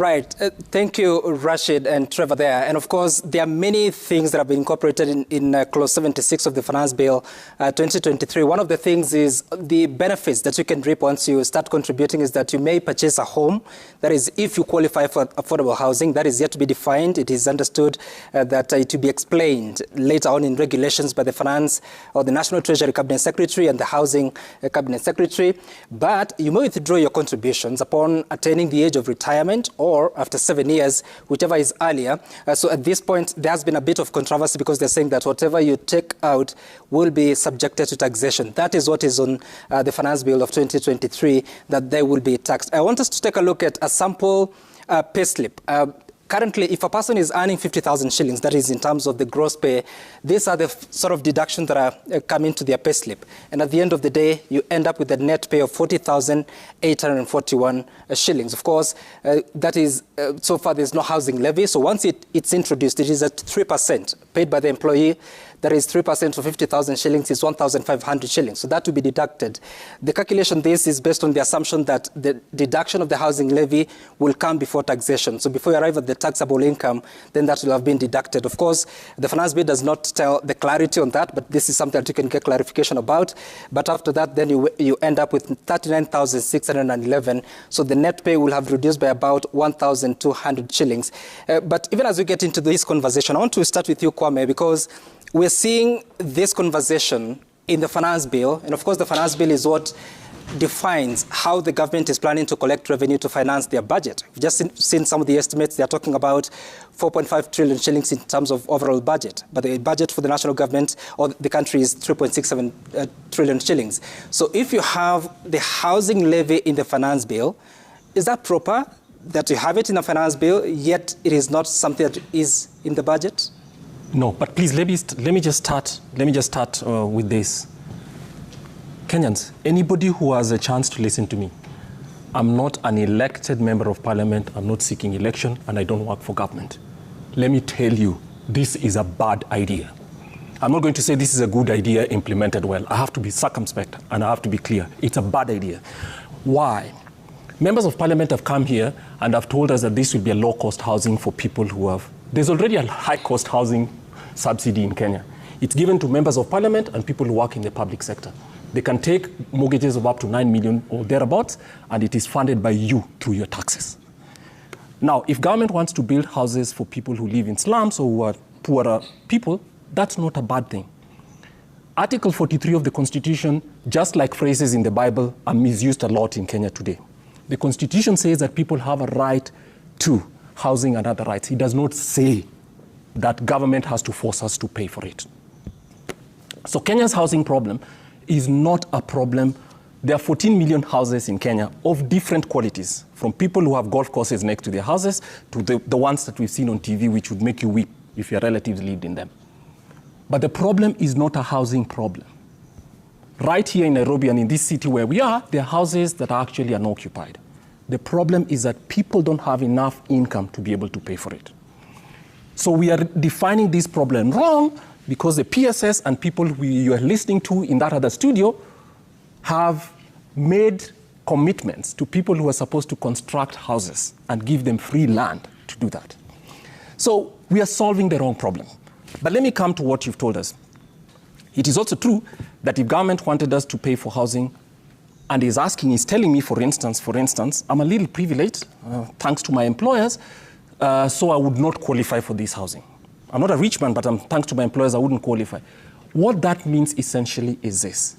Right. Thank you, Rashid and Trevor there. And of course, there are many things that have been incorporated in Clause 76 of the Finance Bill 2023. One of the things is the benefits that you can reap once you start contributing is that you may purchase a home. That is, if you qualify for affordable housing, that is yet to be defined. It is understood that it will be explained later on in regulations by the Finance or the National Treasury Cabinet Secretary and the Housing Cabinet Secretary. But you may withdraw your contributions upon attaining the age of retirement or after 7 years, whichever is earlier. So at this point, there has been a bit of controversy because they're saying that whatever you take out will be subjected to taxation. That is what is on the Finance Bill of 2023, that they will be taxed. I want us to take a look at a sample payslip. Currently, if a person is earning 50,000 shillings, that is in terms of the gross pay, these are the sort of deductions that are coming to their payslip. And at the end of the day, you end up with a net pay of 40,841 shillings. Of course, that is, so far there's no housing levy. So once it's introduced, it is at 3% paid by the employee. That is 3% of 50,000 shillings is 1,500 shillings. So that will be deducted. The calculation this is based on the assumption that the deduction of the housing levy will come before taxation. So before you arrive at the taxable income, then that will have been deducted. Of course, the Finance Bill does not tell the clarity on that, but this is something that you can get clarification about. But after that, then you end up with 39,611. So the net pay will have reduced by about 1,200 shillings. But even as we get into this conversation, I want to start with you, Kwame, because we're seeing this conversation in the Finance Bill, and of course the Finance Bill is what defines how the government is planning to collect revenue to finance their budget. We've just seen some of the estimates. They're talking about 4.5 trillion shillings in terms of overall budget, but the budget for the national government or the country is 3.67 trillion shillings. So if you have the housing levy in the Finance Bill, is that proper that you have it in the Finance Bill, yet it is not something that is in the budget? No, but please let me just start with this. Kenyans, anybody who has a chance to listen to me, I'm not an elected member of parliament, I'm not seeking election, and I don't work for government. Let me tell you, this is a bad idea. I'm not going to say this is a good idea implemented well. I have to be circumspect and I have to be clear. It's a bad idea. Why? Members of parliament have come here and have told us that this will be a low-cost housing for people who have. There's already a high-cost housing subsidy in Kenya. It's given to members of parliament and people who work in the public sector. They can take mortgages of up to 9 million or thereabouts, and it is funded by you through your taxes. Now, if government wants to build houses for people who live in slums or who are poorer people, that's not a bad thing. Article 43 of the Constitution, just like phrases in the Bible, are misused a lot in Kenya today. The Constitution says that people have a right to housing and other rights. It does not say that government has to force us to pay for it. So Kenya's housing problem is not a problem. There are 14 million houses in Kenya of different qualities, from people who have golf courses next to their houses to the ones that we've seen on TV, which would make you weep if your relatives lived in them. But the problem is not a housing problem. Right here in Nairobi and in this city where we are, there are houses that are actually unoccupied. The problem is that people don't have enough income to be able to pay for it. So we are defining this problem wrong because the PSS and people you are listening to in that other studio have made commitments to people who are supposed to construct houses and give them free land to do that. So we are solving the wrong problem. But let me come to what you've told us. It is also true that if government wanted us to pay for housing and is telling me, for instance, I'm a little privileged, thanks to my employers, so I would not qualify for this housing. I'm not a rich man, but thanks to my employers, I wouldn't qualify. What that means essentially is this.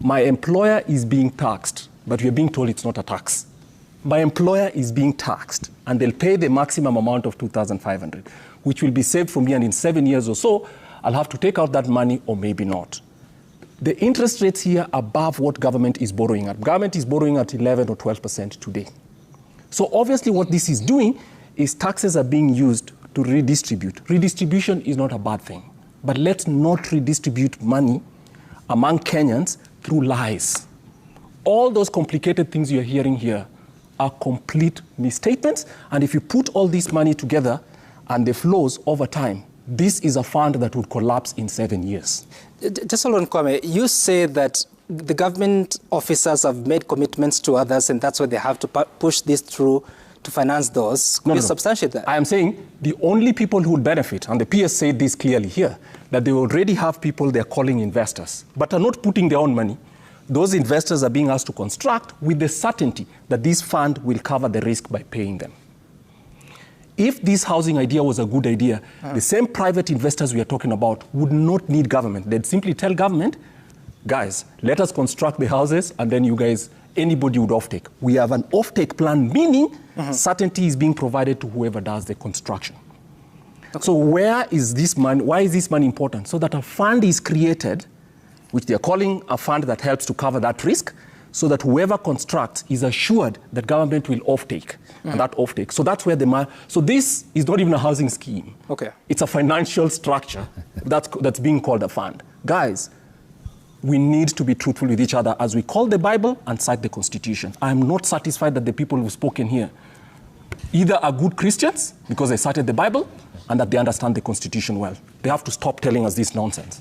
My employer is being taxed, but we're being told it's not a tax. My employer is being taxed, and they'll pay the maximum amount of 2,500, which will be saved from me, and in 7 years or so, I'll have to take out that money or maybe not. The interest rates here are above what government is borrowing at. Government is borrowing at 11 or 12% today. So obviously what this is doing is taxes are being used to redistribute. Redistribution is not a bad thing, but let's not redistribute money among Kenyans through lies. All those complicated things you're hearing here are complete misstatements, and if you put all this money together and the flows over time, this is a fund that would collapse in 7 years. Just hold on, Kwame. You say that the government officers have made commitments to others, and that's why they have to push this through to finance those. Could you substantiate that? I am saying the only people who would benefit, and the PS said this clearly here, that they already have people they're calling investors, but are not putting their own money. Those investors are being asked to construct with the certainty that this fund will cover the risk by paying them. If this housing idea was a good idea, the same private investors we are talking about would not need government. They'd simply tell government, guys, let us construct the houses, and then you guys, anybody would offtake. We have an offtake plan, meaning certainty is being provided to whoever does the construction. Okay. So where is this money? Why is this money important? So that a fund is created, which they're calling a fund that helps to cover that risk, so that whoever constructs is assured that government will offtake, and that offtake. So that's where the money. So this is not even a housing scheme. Okay. It's a financial structure that's being called a fund. Guys, we need to be truthful with each other as we call the Bible and cite the Constitution. I'm not satisfied that the people who've spoken here either are good Christians because they cited the Bible and that they understand the Constitution well. They have to stop telling us this nonsense.